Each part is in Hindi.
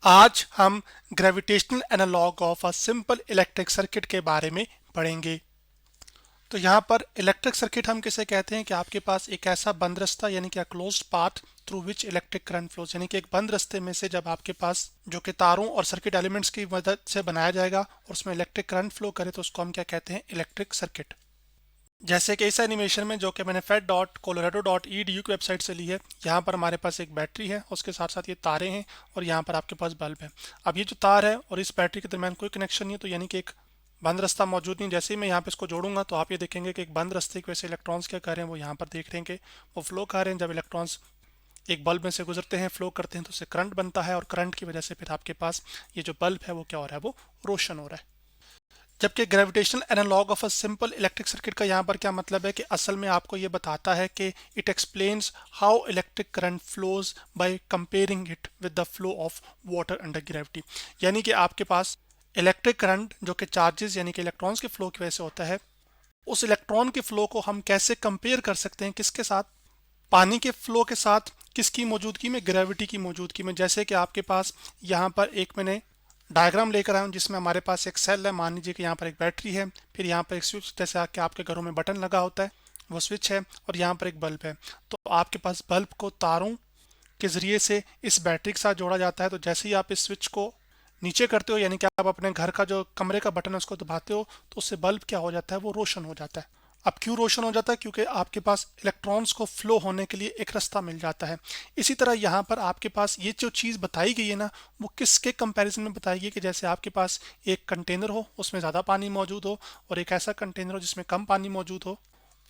आज हम gravitational analogue of a simple electric circuit के बारे में पढ़ेंगे। तो यहाँ पर इलेक्ट्रिक सर्किट हम किसे कहते हैं कि आपके पास एक ऐसा बंद रास्ता यानी कि closed path through which electric current flows, यानी कि एक बंद रास्ते में से जब आपके पास जो कि तारों और सर्किट एलिमेंट्स की मदद से बनाया जाएगा और उसमें इलेक्ट्रिक करंट फ्लो करे तो उसको हम क्या कहते हैं, इलेक्ट्रिक सर्किट। जैसे कि इस एनिमेशन में जो कि मैंने fed.colorado.edu की वेबसाइट से ली है, यहाँ पर हमारे पास एक बैटरी है, उसके साथ साथ ये तारे हैं और यहाँ पर आपके पास बल्ब है। अब ये जो तार है और इस बैटरी के दरमियान कोई कनेक्शन नहीं है, तो यानी कि एक बंद रास्ता मौजूद नहीं। जैसे ही मैं यहाँ पे इसको जोड़ूंगा तो आप ये देखेंगे कि एक बंद रास्ते की वजह से इलेक्ट्रॉन्स क्या कर रहे हैं, वो यहाँ पर देख रहे हैं कि वो फ्लो कर रहे हैं। जब इलेक्ट्रॉन्स एक बल्ब में से गुजरते हैं, फ्लो करते हैं, तो उससे करंट बनता है और करंट की वजह से फिर आपके पास ये जो बल्ब है वो क्या हो रहा है, वो रोशन हो रहा है। जबकि gravitational analogue of a simple electric circuit का यहाँ पर क्या मतलब है कि असल में आपको ये बताता है कि it explains how electric current flows by comparing it with the flow of water under gravity. यानी कि आपके पास इलेक्ट्रिक करंट जो कि चार्जेस यानी कि इलेक्ट्रॉन्स के फ्लो की वजह से होता है, उस इलेक्ट्रॉन के फ्लो को हम कैसे कंपेयर कर सकते हैं, किसके साथ, पानी के फ्लो के साथ, किसकी मौजूदगी में, ग्रेविटी की मौजूदगी में। जैसे कि आपके पास यहाँ पर एक मैंने डायग्राम लेकर आया हूँ जिसमें हमारे पास एक सेल है, मान लीजिए कि यहाँ पर एक बैटरी है, फिर यहाँ पर एक स्विच, जैसे कि आपके घरों में बटन लगा होता है वो स्विच है, और यहाँ पर एक बल्ब है। तो आपके पास बल्ब को तारों के जरिए से इस बैटरी के साथ जोड़ा जाता है। तो जैसे ही आप इस स्विच को नीचे करते हो, यानी कि आप अपने घर का जो कमरे का बटन है उसको दबाते हो, तो उससे बल्ब क्या हो जाता है, वो रोशन हो जाता है। अब क्यों रोशन हो जाता है? क्योंकि आपके पास इलेक्ट्रॉन्स को फ्लो होने के लिए एक रास्ता मिल जाता है। इसी तरह यहाँ पर आपके पास ये जो चीज़ बताई गई है ना, वो किसके कंपैरिजन में बताई गई कि जैसे आपके पास एक कंटेनर हो, उसमें ज़्यादा पानी मौजूद हो, और एक ऐसा कंटेनर हो जिसमें कम पानी मौजूद हो,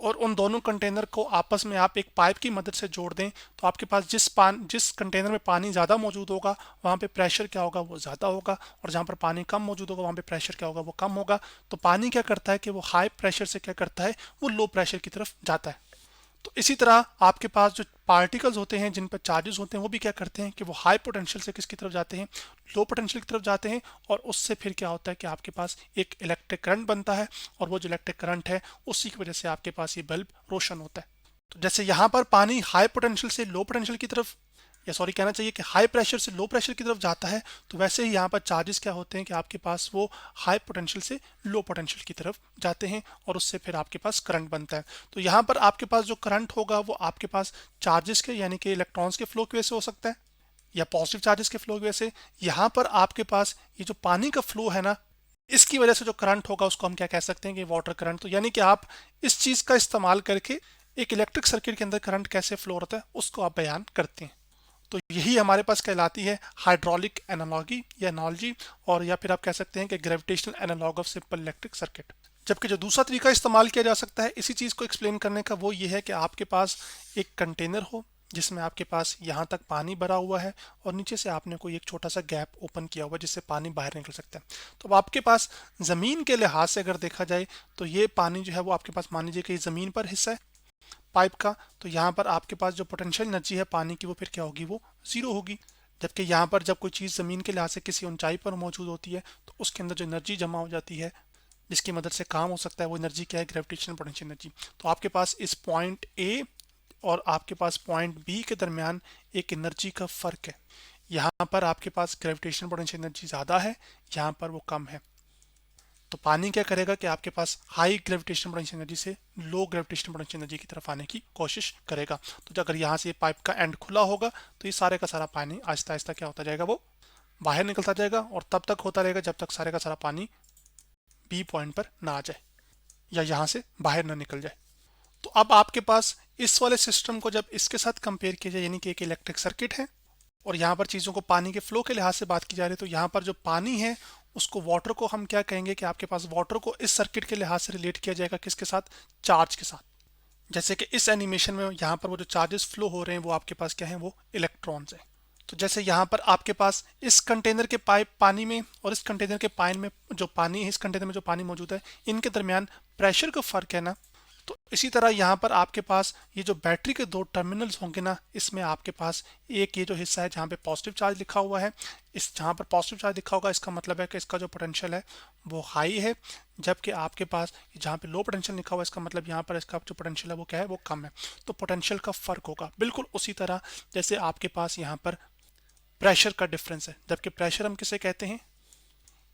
और उन दोनों कंटेनर को आपस में आप एक पाइप की मदद से जोड़ दें, तो आपके पास जिस कंटेनर में पानी ज़्यादा मौजूद होगा वहाँ पे प्रेशर क्या होगा, वो ज़्यादा होगा, और जहाँ पर पानी कम मौजूद होगा वहाँ पे प्रेशर क्या होगा, वो कम होगा। तो पानी क्या करता है कि वो हाई प्रेशर से क्या करता है, वो लो प्रेशर की तरफ जाता है। तो इसी तरह आपके पास जो पार्टिकल्स होते हैं, जिन पर चार्जेस होते हैं, वो भी क्या करते हैं कि वो हाई पोटेंशियल से किसकी तरफ जाते हैं, लो पोटेंशियल की तरफ जाते हैं, और उससे फिर क्या होता है कि आपके पास एक इलेक्ट्रिक करंट बनता है, और वो जो इलेक्ट्रिक करंट है उसी की वजह से आपके पास ये बल्ब रोशन होता है। तो जैसे यहाँ पर पानी हाई पोटेंशियल से लो पोटेंशियल की तरफ, या सॉरी कहना चाहिए कि हाई प्रेशर से लो प्रेशर की तरफ जाता है, तो वैसे ही यहाँ पर चार्जेस क्या होते हैं कि आपके पास वो हाई पोटेंशियल से लो पोटेंशियल की तरफ जाते हैं, और उससे फिर आपके पास करंट बनता है। तो यहाँ पर आपके पास जो करंट होगा वो आपके पास चार्जेस के यानी कि इलेक्ट्रॉन्स के फ्लो की वजह से हो सकता है, या पॉजिटिव चार्जेस के फ्लो की वजह से। यहाँ पर आपके पास ये जो पानी का फ्लो है ना, इसकी वजह से जो करंट होगा उसको हम क्या कह सकते हैं कि वाटर करंट। तो यानी कि आप इस चीज़ का इस्तेमाल करके एक इलेक्ट्रिक सर्किट के अंदर करंट कैसे फ्लो होता है उसको आप बयान करते हैं। तो यही हमारे पास कहलाती है हाइड्रोलिक एनालॉगी या एनालॉजी, और या फिर आप कह सकते हैं कि gravitational analogue of simple electric circuit. जबकि जो दूसरा तरीका इस्तेमाल किया जा सकता है इसी चीज़ को एक्सप्लेन करने का, वो ये है कि आपके पास एक कंटेनर हो जिसमें आपके पास यहाँ तक पानी भरा हुआ है, और नीचे से आपने कोई एक छोटा सा गैप ओपन किया हुआ है जिससे पानी बाहर निकल सकता है। तो अब आपके पास ज़मीन के लिहाज से अगर देखा जाए तो ये पानी जो है वो आपके पास, मान लीजिए कि ज़मीन पर हिस्सा है पाइप का, तो यहाँ पर आपके पास जो पोटेंशियल एनर्जी है पानी की वो फिर क्या होगी, वो जीरो होगी। जबकि यहाँ पर जब कोई चीज़ ज़मीन के लिहाज से किसी ऊंचाई पर मौजूद होती है तो उसके अंदर जो एनर्जी जमा हो जाती है जिसकी मदद से काम हो सकता है, वो एनर्जी क्या है, ग्रेविटेशनल पोटेंशियल एनर्जी। तो आपके पास इस पॉइंट ए और आपके पास पॉइंट बी के दरमियान एक एनर्जी का फ़र्क है। यहाँ पर आपके पास ग्रेविटेशनल पोटेंशियल एनर्जी ज़्यादा है, यहाँ पर वो कम है। तो पानी क्या करेगा कि आपके पास हाई ग्रेविटेशनल पोटेंशियल एनर्जी से लो ग्रेविटेशनल पोटेंशियल एनर्जी की तरफ आने की कोशिश करेगा। तो अगर यहाँ से ये पाइप का एंड खुला होगा तो ये सारे का सारा पानी आहिस्ता आहिस्ता क्या होता जाएगा, वो बाहर निकलता जाएगा, और तब तक होता रहेगा जब तक सारे का सारा पानी बी पॉइंट पर ना आ जाए या यहाँ से बाहर ना निकल जाए। तो अब आपके पास इस वाले सिस्टम को जब इसके साथ कंपेयर किया जाए, यानी कि एक इलेक्ट्रिक सर्किट है और यहाँ पर चीज़ों को पानी के फ्लो के लिहाज से बात की जा रही है, तो यहाँ पर जो पानी है उसको, वाटर को हम क्या कहेंगे कि आपके पास वाटर को इस सर्किट के लिहाज से रिलेट किया जाएगा, किसके साथ, चार्ज के साथ। जैसे कि इस एनिमेशन में यहाँ पर वो जो चार्जेस फ्लो हो रहे हैं वो आपके पास क्या है, वो इलेक्ट्रॉन्स हैं। तो जैसे यहाँ पर आपके पास इस कंटेनर के पाइप पानी में और इस कंटेनर के पाइन में जो पानी है, इस कंटेनर में जो पानी मौजूद है, इनके दरमियान प्रेशर का फर्क है ना। तो इसी तरह यहाँ पर आपके पास ये जो बैटरी के दो टर्मिनल्स होंगे ना, इसमें आपके पास एक ये जो हिस्सा है जहाँ पे पॉजिटिव चार्ज लिखा हुआ है, इस जहाँ पर पॉजिटिव चार्ज लिखा होगा इसका मतलब है कि इसका जो पोटेंशियल है वो हाई है, जबकि आपके पास जहाँ पे लो पोटेंशियल लिखा हुआ है इसका मतलब यहाँ पर इसका जो पोटेंशियल है वो क्या है, वो कम है। तो पोटेंशियल का फर्क होगा बिल्कुल उसी तरह जैसे आपके पास यहाँ पर प्रेशर का डिफरेंस है, जबकि प्रेशर हम किसे कहते हैं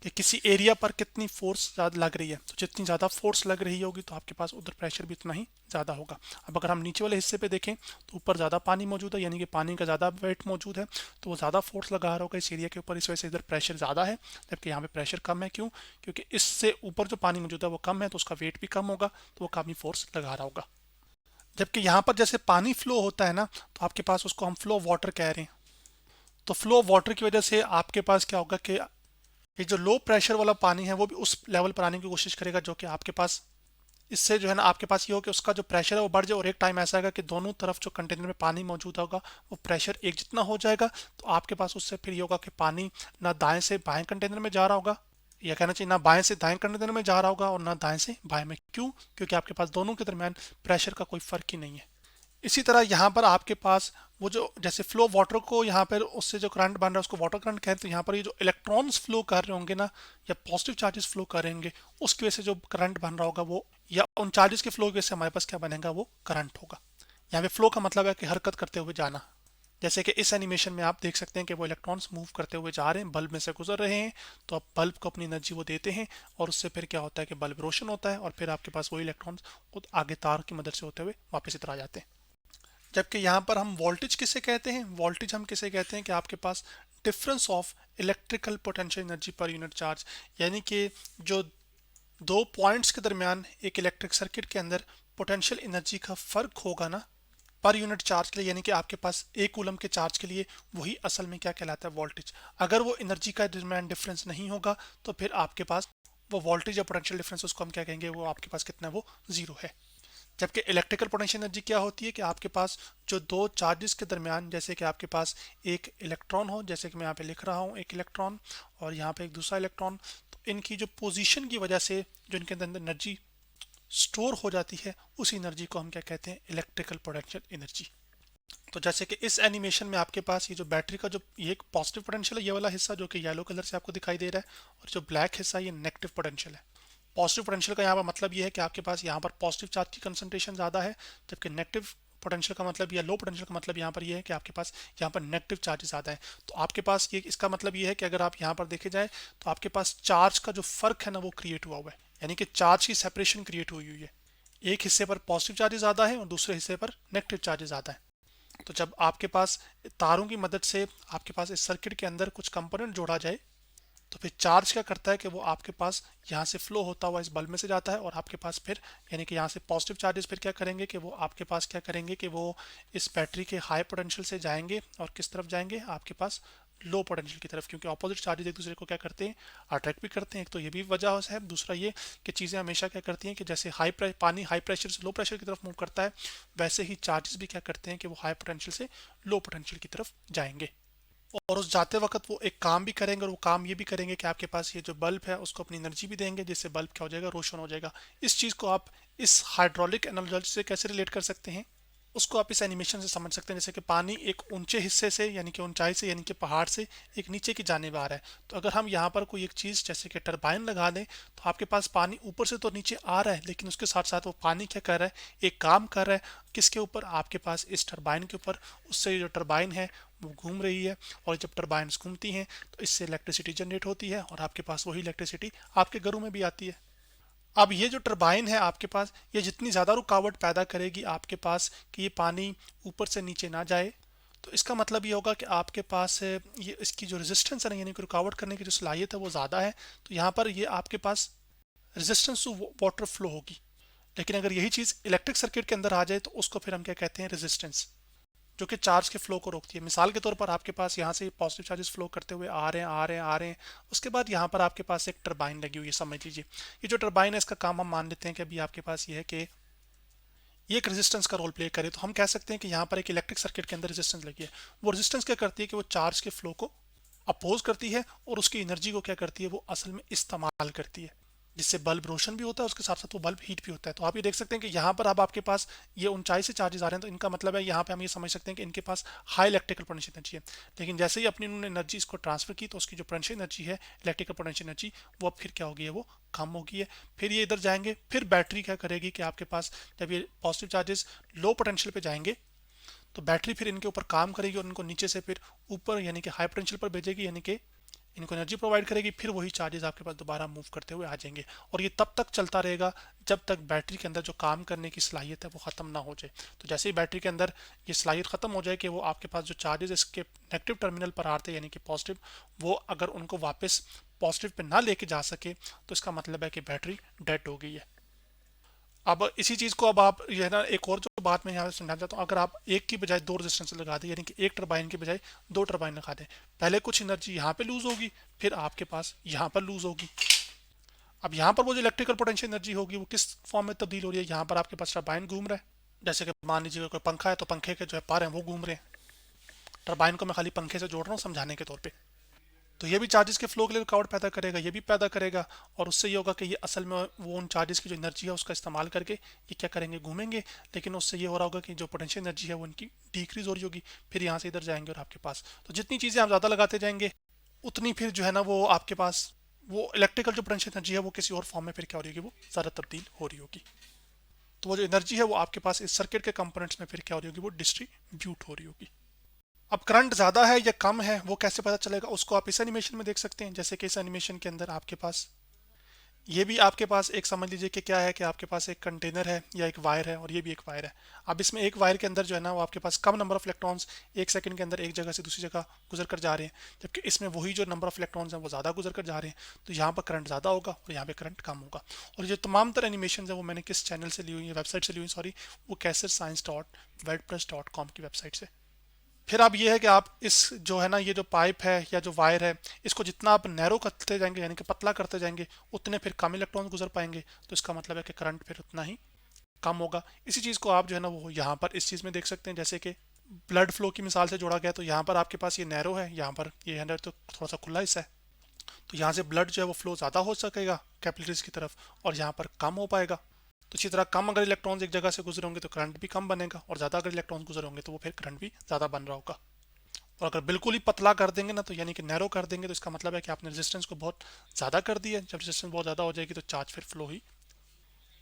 कि किसी एरिया पर कितनी फोर्स ज़्यादा लग रही है। तो जितनी ज़्यादा फोर्स लग रही होगी तो आपके पास उधर प्रेशर भी उतना ही ज़्यादा होगा। अब अगर हम नीचे वाले हिस्से पे देखें तो ऊपर ज़्यादा पानी मौजूद है, यानी कि पानी का ज़्यादा वेट मौजूद है, तो वो ज़्यादा फोर्स लगा रहा होगा इस एरिया के ऊपर, इस वजह से इधर प्रेशर ज़्यादा है, जबकि यहाँ पे प्रेशर कम है। क्यों? क्योंकि इससे ऊपर जो पानी मौजूद है वो कम है, तो उसका वेट भी कम होगा, तो वो कम ही फोर्स लगा रहा होगा। जबकि यहाँ पर जैसे पानी फ्लो होता है ना, तो आपके पास उसको हम फ्लो वाटर कह रहे हैं। तो फ्लो वाटर की वजह से आपके पास क्या होगा कि ये जो लो प्रेशर वाला पानी है वो भी उस लेवल पर आने की कोशिश करेगा जो कि आपके पास, इससे जो है ना आपके पास ये हो कि उसका जो प्रेशर है वो बढ़ जाए, और एक टाइम ऐसा आएगा कि दोनों तरफ जो कंटेनर में पानी मौजूद होगा वो प्रेशर एक जितना हो जाएगा। तो आपके पास उससे फिर ये होगा कि पानी ना दाएं से बाएं कंटेनर में जा रहा होगा, या कहना चाहिए ना बाएं से दाएं कंटेनर में जा रहा होगा और ना दाएं से बाएं में। क्यों? क्योंकि आपके पास दोनों के दरमियान प्रेशर का कोई फर्क ही नहीं है। इसी तरह यहाँ पर आपके पास वो जो जैसे फ्लो वाटर को यहाँ पर उससे जो करंट बन रहा है उसको वाटर करंट कहते हैं, तो यहाँ पर ये जो इलेक्ट्रॉन्स फ्लो कर रहे होंगे ना, या पॉजिटिव चार्जेस फ्लो कर रहे होंगे, उसकी वजह से जो करंट बन रहा होगा वो, या उन चार्जेस के फ्लो की वजह से हमारे पास क्या बनेगा, वो करंट होगा। यहाँ पे फ्लो का मतलब है कि हरकत करते हुए जाना। जैसे कि इस एनिमेशन में आप देख सकते हैं कि वो इलेक्ट्रॉन्स मूव करते हुए जा रहे हैं, बल्ब में से गुजर रहे हैं, तो अब बल्ब को अपनी एनर्जी वो देते हैं, और उससे फिर क्या होता है कि बल्ब रोशन होता है, और फिर आपके पास वो इलेक्ट्रॉन्स आगे तार की मदद से होते हुए वापस इधर आ जाते हैं। जबकि यहाँ पर हम वोल्टेज किसे कहते हैं, वोल्टेज हम किसे कहते हैं कि आपके पास difference of electrical potential energy per unit charge, यानी कि जो दो पॉइंट्स के दरमियान एक इलेक्ट्रिक सर्किट के अंदर पोटेंशियल एनर्जी का फर्क होगा ना पर यूनिट चार्ज के लिए, यानी कि आपके पास एक कूलम के चार्ज के लिए, वही असल में क्या कहलाता है, वोल्टेज। अगर वो एनर्जी का दरमियान डिफरेंस नहीं होगा तो फिर आपके पास वो वोल्टेज या पोटेंशियल डिफरेंस, उसको हम क्या कहेंगे, वो आपके पास कितना है, वो जीरो है। जबकि इलेक्ट्रिकल पोटेंशियल एनर्जी क्या होती है कि आपके पास जो दो चार्जेस के दरमियान, जैसे कि आपके पास एक इलेक्ट्रॉन हो, जैसे कि मैं यहाँ पे लिख रहा हूँ एक इलेक्ट्रॉन, और यहाँ पे एक दूसरा इलेक्ट्रॉन, तो इनकी जो पोजीशन की वजह से जो इनके अंदर एनर्जी स्टोर हो जाती है, उस एनर्जी को हम क्या कहते हैं, इलेक्ट्रिकल पोटेंशियल एनर्जी। तो जैसे कि इस एनिमेशन में आपके पास ये जो बैटरी का जो ये एक पॉजिटिव पोटेंशियल है, ये वाला हिस्सा जो कि येलो कलर से आपको दिखाई दे रहा है, और जो ब्लैक हिस्सा ये नेगेटिव पोटेंशियल है। पॉजिटिव पोटेंशियल का यहाँ पर मतलब ये है कि आपके पास यहाँ पर पॉजिटिव चार्ज की कंसंट्रेशन ज़्यादा है, जबकि नेगेटिव पोटेंशियल का मतलब या लो पोटेंशियल का मतलब यहाँ पर ये है कि आपके पास यहाँ पर नेगेटिव चार्ज ज़्यादा है। तो आपके पास ये इसका मतलब ये है कि अगर आप यहाँ पर देखे जाए तो आपके पास चार्ज का जो फर्क है ना वो क्रिएट हुआ हुआ है, यानी कि चार्ज की सेपरेशन क्रिएट हुई हुई है। एक हिस्से पर पॉजिटिव चार्ज ज़्यादा है और दूसरे हिस्से पर नेगेटिव चार्ज ज़्यादा है। तो जब आपके पास तारों की मदद से आपके पास इस सर्किट के अंदर कुछ कंपोनेंट जोड़ा जाए, तो फिर चार्ज क्या करता है कि वो आपके पास यहाँ से फ्लो होता हुआ इस बल्ब में से जाता है, और आपके पास फिर यानी कि यहाँ से पॉजिटिव चार्जेस फिर क्या करेंगे कि वो आपके पास क्या करेंगे कि वो इस बैटरी के हाई पोटेंशियल से जाएंगे, और किस तरफ जाएंगे, आपके पास लो पोटेंशियल की तरफ, क्योंकि ऑपोजिट चार्जेस एक दूसरे को क्या करते हैं, अट्रैक्ट भी करते हैं। एक तो ये भी वजह है, दूसरा ये कि चीज़ें हमेशा क्या करती हैं कि जैसे पानी हाई प्रेशर से लो प्रेशर की तरफ मूव करता है, वैसे ही चार्जेस भी क्या करते हैं कि वो हाई पोटेंशियल से लो पोटेंशियल की तरफ जाएंगे, और उस जाते वक्त वो एक काम भी करेंगे, और वो काम ये भी करेंगे कि आपके पास ये जो बल्ब है उसको अपनी एनर्जी भी देंगे, जिससे बल्ब क्या हो जाएगा, रोशन हो जाएगा। इस चीज़ को आप इस हाइड्रोलिक एनालॉजी से कैसे रिलेट कर सकते हैं, उसको आप इस एनिमेशन से समझ सकते हैं। जैसे कि पानी एक ऊंचे हिस्से से यानी कि ऊंचाई से यानी कि पहाड़ से एक नीचे की जाने आ रहा है, तो अगर हम यहाँ पर कोई एक चीज़ जैसे कि टरबाइन लगा दें, तो आपके पास पानी ऊपर से तो नीचे आ रहा है, लेकिन उसके साथ साथ वो पानी क्या कर रहा है, एक काम कर रहा है, किसके ऊपर, आपके पास इस टरबाइन के ऊपर। उससे जो टरबाइन है वो घूम रही है, और जब टरबाइन्स घूमती हैं तो इससे इलेक्ट्रिसिटी जनरेट होती है, और आपके पास वही इलेक्ट्रिसिटी आपके घरों में भी आती है। अब ये जो टरबाइन है आपके पास, ये जितनी ज़्यादा रुकावट पैदा करेगी आपके पास कि ये पानी ऊपर से नीचे ना जाए, तो इसका मतलब ये होगा कि आपके पास ये इसकी जो रेजिस्टेंस है ना, यानी कि रुकावट करने की जो सलाहियत है वो ज़्यादा है, तो यहाँ पर ये आपके पास रेजिस्टेंस टू वाटर फ्लो होगी। लेकिन अगर यही चीज़ इलेक्ट्रिक सर्किट के अंदर आ जाए तो उसको फिर हम क्या कहते हैं, रेजिस्टेंस, जो कि चार्ज के फ्लो को रोकती है। मिसाल के तौर पर आपके पास यहाँ से पॉजिटिव चार्जेस फ्लो करते हुए आ रहे हैं आ रहे हैं आ रहे हैं, उसके बाद यहाँ पर आपके पास एक टरबाइन लगी हुई है, समझ लीजिए। ये जो टरबाइन है इसका काम हम मान लेते हैं कि अभी आपके पास ये है कि ये एक रेजिस्टेंस का रोल प्ले करे, तो हम कह सकते हैं कि यहाँ पर एक इलेक्ट्रिक सर्किट के अंदर रेजिस्टेंस लगी है। वो रेजिस्टेंस क्या करती है कि वो चार्ज के फ्लो को अपोज करती है, और उसकी एनर्जी को क्या करती है, वो असल में इस्तेमाल करती है, जिससे बल्ब रोशन भी होता है, उसके साथ साथ वो बल्ब हीट भी होता है। तो आप ये देख सकते हैं कि यहाँ पर अब आपके पास ये ऊंचाई से चार्जेस आ रहे हैं, तो इनका मतलब है यहाँ पे हम ये समझ सकते हैं कि इनके पास हाई इलेक्ट्रिकल पोटेंशियल एनर्जी है। लेकिन जैसे ही अपनी उन्होंने एनर्जी इसको ट्रांसफर की, तो उसकी जो पोटेंशियल एनर्जी है, इलेक्ट्रिकल पोटेंशियल एनर्जी, वो अब फिर क्या होगी है, वो कम होगी है। फिर ये इधर जाएंगे, फिर बैटरी क्या करेगी कि आपके पास जब ये पॉजिटिव चार्जेस लो पोटेंशियल पे जाएंगे, तो बैटरी फिर इनके ऊपर काम करेगी और इनको नीचे से फिर ऊपर यानी कि हाई पोटेंशियल पर भेजेगी, यानी कि इनको एनर्जी प्रोवाइड करेगी, फिर वही चार्जेस आपके पास दोबारा मूव करते हुए आ जाएंगे। और ये तब तक चलता रहेगा जब तक बैटरी के अंदर जो काम करने की सलाहियत है वो ख़त्म ना हो जाए। तो जैसे ही बैटरी के अंदर ये सलाहियत ख़त्म हो जाए कि वो आपके पास जो चार्जेस इसके नेगेटिव टर्मिनल पर आते हैं यानी कि पॉजिटिव, वो अगर उनको वापस पॉजिटिव पे ना लेके जा सके तो इसका मतलब है कि बैटरी डेड हो गई है। अब इसी चीज़ को अब आप ये है ना, एक और जो बात मैं यहाँ से समझाना चाहता हूँ, अगर आप एक की बजाय दो रेजिस्टेंस लगा दें यानी कि एक टरबाइन की बजाय दो टरबाइन लगा दें, पहले कुछ एनर्जी यहाँ पे लूज होगी, फिर आपके पास यहाँ पर लूज होगी। अब यहाँ पर वो जो इलेक्ट्रिकल पोटेंशियल एनर्जी होगी वो किस फॉर्म में तब्दील हो रही है, यहाँ पर आपके पास टरबाइन घूम रहा है, जैसे कि मान लीजिए कोई पंखा है तो पंखे के जो है पार हैं वो घूम रहे हैं। टरबाइन को मैं खाली पंखे से जोड़ रहा हूँ समझाने के तौर पर। तो ये भी चार्जेस के फ्लो के लिए रुकावट पैदा करेगा, ये भी पैदा करेगा, और उससे ये होगा कि ये असल में वो उन चार्जेस की जो एनर्जी है उसका इस्तेमाल करके ये क्या करेंगे, घूमेंगे, लेकिन उससे ये हो रहा होगा कि जो पोटेंशियल एनर्जी है वो इनकी डिक्रीज हो रही होगी, फिर यहाँ से इधर जाएंगे और आपके पास तो जितनी चीज़ें आप ज़्यादा लगाते जाएंगे उतनी फिर जो है ना वो आपके पास वो इलेक्ट्रिकल जो पोटेंशियल एनर्जी है वो किसी और फॉर्म में फिर क्या हो रही होगी, वो ज़्यादा तब्दील हो रही होगी। तो वो जो एनर्जी है वो आपके पास इस सर्किट के कंपोनेंट्स में फिर क्या हो रही होगी, वो डिस्ट्रीब्यूट हो रही होगी। अब करंट ज़्यादा है या कम है वो कैसे पता चलेगा, उसको आप इस एनिमेशन में देख सकते हैं। जैसे कि इस एनिमेशन के अंदर आपके पास ये भी आपके पास एक समझ लीजिए कि क्या है कि आपके पास एक कंटेनर है या एक वायर है और ये भी एक वायर है। अब इसमें एक वायर के अंदर जो है ना वो आपके पास कम नंबर ऑफ इलेक्ट्रॉन्स एक सेकंड के अंदर एक जगह से दूसरी जगह गुजर कर जा रहे हैं, जबकि इसमें वही जो नंबर ऑफ इलेक्ट्रॉन्स हैं वो ज़्यादा गुजर कर जा रहे हैं। तो यहाँ पर करंट ज़्यादा होगा और यहाँ पे करंट कम होगा। और ये तमाम तरह एनिमेशन है वो मैंने किस चैनल से ली हुई है, वेबसाइट से ली हुई, सॉरी, वो caserscience.wordpress.com की वेबसाइट से। फिर अब ये है कि आप इस जो है ना ये जो पाइप है या जो वायर है इसको जितना आप नैरो करते जाएंगे यानी कि पतला करते जाएंगे उतने फिर कम इलेक्ट्रॉन गुजर पाएंगे, तो इसका मतलब है कि करंट फिर उतना ही कम होगा। इसी चीज़ को आप जो है ना वो यहाँ पर इस चीज़ में देख सकते हैं, जैसे कि ब्लड फ्लो की मिसाल से जोड़ा गया। तो यहाँ पर आपके पास ये नैरो है, यहाँ पर ये है तो थोड़ा सा खुला हिस्सा है, तो यहाँ से ब्लड जो है वो फ्लो ज़्यादा हो सकेगा कैपिलरीज की तरफ और यहाँ पर कम हो पाएगा। तो इसी तरह कम अगर इलेक्ट्रॉन्स एक जगह से गुजरे होंगे तो करंट भी कम बनेगा, और ज़्यादा अगर इलेक्ट्रॉन्स गुजरे होंगे तो वो फिर करंट भी ज़्यादा बन रहा होगा। और अगर बिल्कुल ही पतला कर देंगे ना तो यानी कि नैरो कर देंगे तो इसका मतलब है कि आपने रेजिस्टेंस को बहुत ज़्यादा कर दिया। जब रेजिस्टेंस बहुत ज़्यादा हो जाएगी तो चार्ज फिर फ्लो ही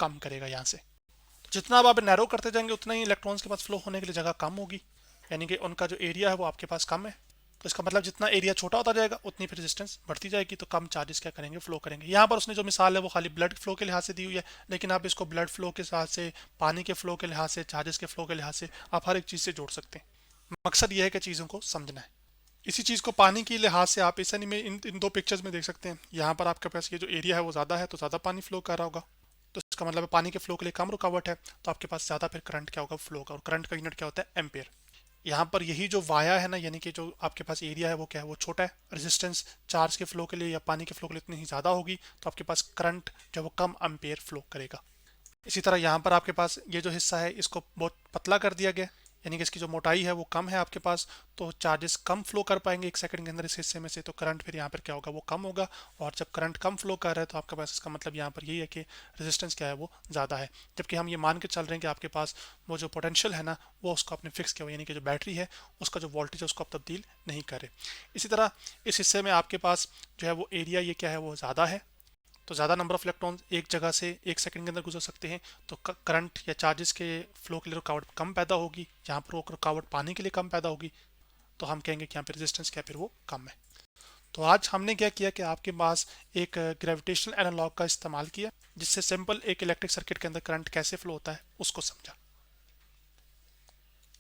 कम करेगा यहाँ से। तो जितना अब आप नैरो करते जाएंगे उतना ही इलेक्ट्रॉन्स के पास फ्लो होने के लिए जगह कम होगी, यानी कि उनका जो एरिया है वो आपके पास कम है। तो इसका मतलब जितना एरिया छोटा होता जाएगा उतनी फिर रेजिस्टेंस बढ़ती जाएगी, तो कम चार्जेस क्या करेंगे, फ्लो करेंगे। यहाँ पर उसने जो मिसाल है वो खाली ब्लड फ्लो के लिहाज से दी हुई है, लेकिन आप इसको ब्लड फ्लो के लिहाज से, पानी के फ्लो के लिहाज से, चार्जेस के फ्लो के लिहाज से आप हर एक चीज़ से जोड़ सकते हैं। मकसद ये है कि चीज़ों को समझना है। इसी चीज़ को पानी के लिहाज से आप इस में इन दो पिक्चर्स में देख सकते हैं। यहाँ पर आपके पास ये जो एरिया है वो ज़्यादा है तो ज़्यादा पानी फ्लो कर रहा होगा, तो इसका मतलब है पानी के फ्लो के लिए कम रुकावट है, तो आपके पास ज़्यादा फिर करंट क्या होगा, फ्लो होगा। और करंट का यूनिट क्या होता है, एम्पेयर। यहाँ पर यही जो वाया है ना यानी कि जो आपके पास एरिया है वो क्या है, वो छोटा है। रेजिस्टेंस चार्ज के फ्लो के लिए या पानी के फ्लो के लिए इतनी ही ज़्यादा होगी, तो आपके पास करंट जो है वो कम एम्पेयर फ्लो करेगा। इसी तरह यहाँ पर आपके पास ये जो हिस्सा है इसको बहुत पतला कर दिया गया, यानी कि इसकी जो मोटाई है वो कम है आपके पास, तो चार्जेस कम फ्लो कर पाएंगे एक सेकंड के अंदर इस हिस्से में से, तो करंट फिर यहाँ पर क्या होगा, वो कम होगा। और जब करंट कम फ्लो कर रहा है तो आपके पास इसका मतलब यहाँ पर यही है कि रेजिस्टेंस क्या है, वो ज़्यादा है। जबकि हम ये मान के चल रहे हैं कि आपके पास वो जो पोटेंशियल है ना वो उसको आपने फिक्स किया हुआ, यानी कि जो बैटरी है उसका जो वोल्टेज है उसको आप तब्दील नहीं करे। इसी तरह इस हिस्से में आपके पास जो है वो एरिया ये क्या है, वो ज़्यादा है, तो ज़्यादा नंबर ऑफ इलेक्ट्रॉन एक जगह से एक सेकंड के अंदर गुजर सकते हैं, तो करंट या चार्जेस के फ्लो के लिए रुकावट कम पैदा होगी। जहाँ पर वो रुकावट पानी के लिए कम पैदा होगी तो हम कहेंगे कि यहाँ पर रेजिस्टेंस क्या फिर वो कम है। तो आज हमने क्या किया कि आपके पास एक ग्रेविटेशनल एनालॉग का इस्तेमाल किया जिससे सिंपल एक इलेक्ट्रिक सर्किट के अंदर करंट कैसे फ्लो होता है उसको समझा।